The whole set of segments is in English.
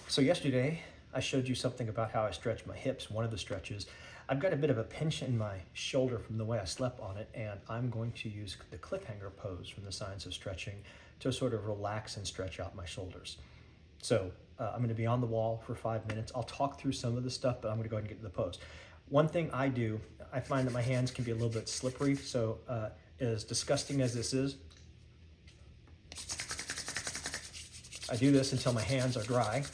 So yesterday, I showed you something about how I stretch my hips. One of the stretches, I've got a bit of a pinch in my shoulder from the way I slept on it, and I'm going to use the cliffhanger pose from the Science of Stretching to sort of relax and stretch out my shoulders. So I'm going to be on the wall for 5 minutes. I'll talk through some of the stuff, but I'm going to go ahead and get to the pose. One thing I do, I find that my hands can be a little bit slippery, so as disgusting as this is, I do this until my hands are dry.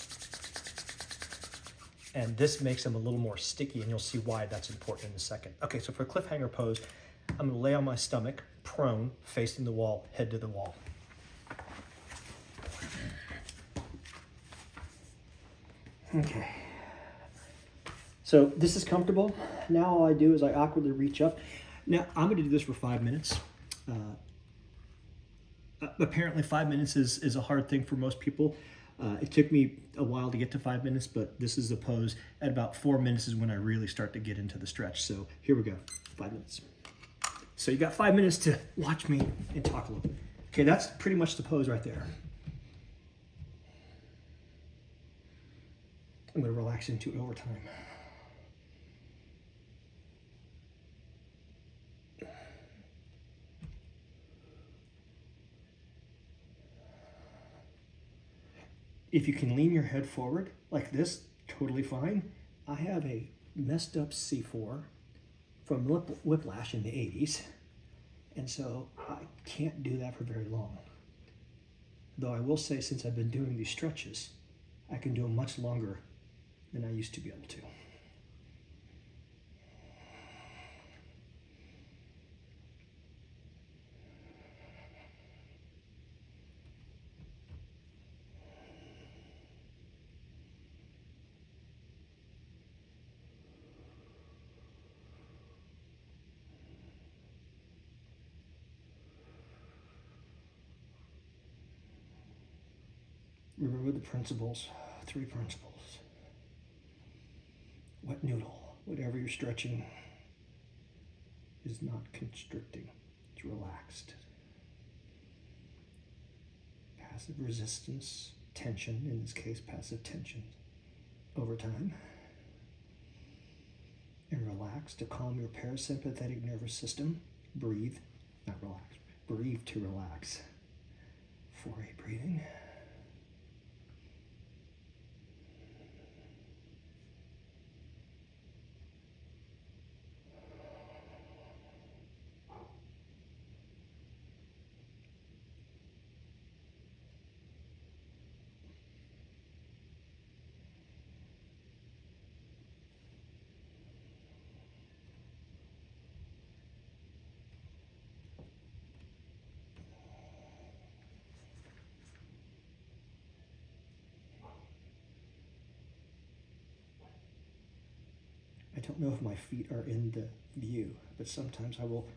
And this makes them a little more sticky, and you'll see why that's important in a second. Okay, so for cliffhanger pose, I'm gonna lay on my stomach, prone, facing the wall, head to the wall. Okay. So this is comfortable. Now all I do is I awkwardly reach up. Now I'm gonna do this for 5 minutes. Apparently 5 minutes is a hard thing for most people. It took me a while to get to 5 minutes, but this is the pose. At about 4 minutes is when I really start to get into the stretch. So here we go, 5 minutes. So you got 5 minutes to watch me and talk a little bit. Okay, that's pretty much the pose right there. I'm gonna relax into it over time. If you can lean your head forward like this, totally fine. I have a messed up C4 from Whiplash in the 80s, and so I can't do that for very long. Though I will say, since I've been doing these stretches, I can do them much longer than I used to be able to. Remember the principles, 3 principles. Wet noodle, whatever you're stretching is not constricting, it's relaxed. Passive resistance, tension, in this case passive tension, over time. And relax to calm your parasympathetic nervous system. Breathe, not relax, breathe to relax. 4-8 breathing. I don't know if my feet are in the view, but sometimes I will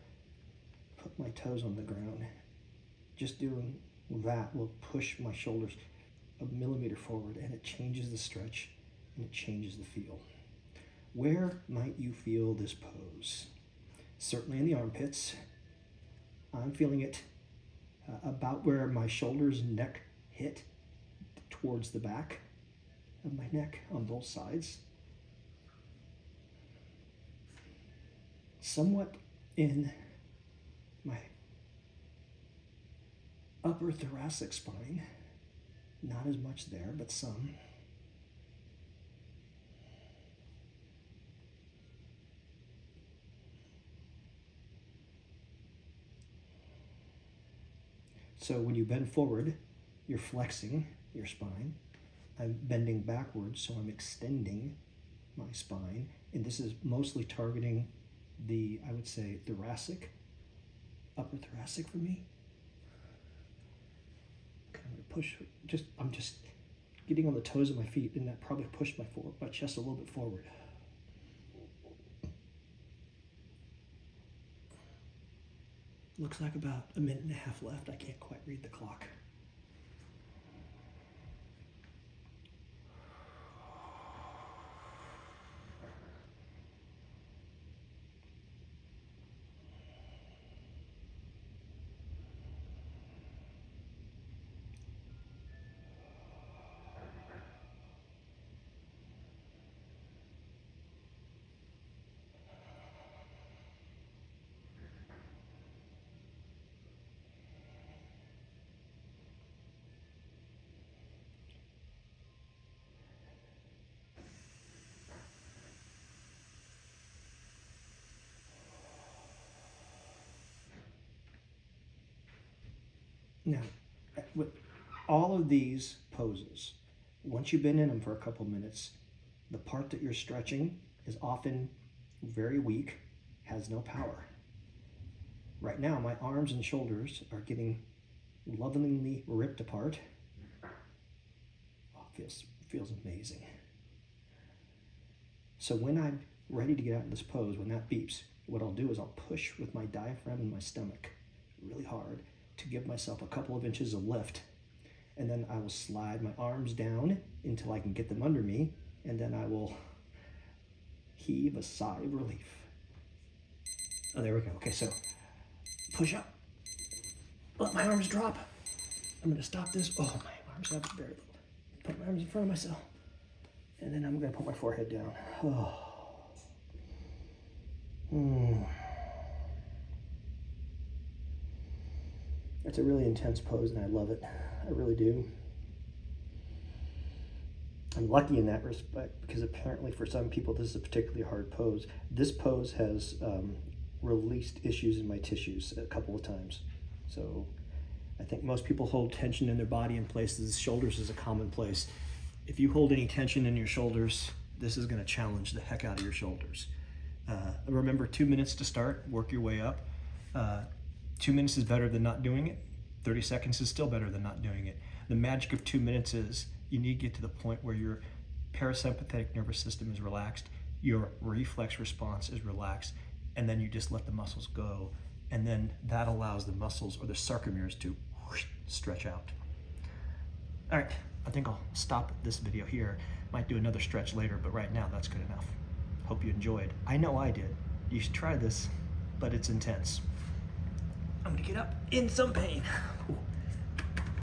put my toes on the ground. Just doing that will push my shoulders a millimeter forward, and it changes the stretch and it changes the feel. Where might you feel this pose? Certainly in the armpits. I'm feeling it about where my shoulders and neck hit, towards the back of my neck on both sides. Somewhat in my upper thoracic spine. Not as much there, but some. So when you bend forward, you're flexing your spine. I'm bending backwards, so I'm extending my spine. And this is mostly targeting the, I would say, thoracic, upper thoracic for me. Okay, I'm gonna push, I'm just getting on the toes of my feet, and that probably pushed my chest a little bit forward. Looks like about 1.5 minutes left. I can't quite read the clock. Now, with all of these poses, once you've been in them for a couple minutes, the part that you're stretching is often very weak, has no power. Right now, my arms and shoulders are getting lovingly ripped apart. Oh, feels amazing. So when I'm ready to get out of this pose, when that beeps, what I'll do is I'll push with my diaphragm and my stomach really hard to give myself a couple of inches of lift. And then I will slide my arms down until I can get them under me, and then I will heave a sigh of relief. Oh, there we go. Okay, so push up. Let my arms drop. I'm gonna stop this. Oh, my arms have very little. Put my arms in front of myself. And then I'm gonna put my forehead down. Oh. It's a really intense pose and I love it. I really do. I'm lucky in that respect because apparently for some people this is a particularly hard pose. This pose has released issues in my tissues a couple of times. So I think most people hold tension in their body in places. Shoulders is a common place. If you hold any tension in your shoulders, this is going to challenge the heck out of your shoulders. Remember, 2 minutes to start, work your way up. 2 minutes is better than not doing it. 30 seconds is still better than not doing it. The magic of 2 minutes is you need to get to the point where your parasympathetic nervous system is relaxed, your reflex response is relaxed, and then you just let the muscles go. And then that allows the muscles or the sarcomeres to stretch out. All right, I think I'll stop this video here. Might do another stretch later, but right now that's good enough. Hope you enjoyed. I know I did. You should try this, but it's intense. I'm gonna get up in some pain. Ooh.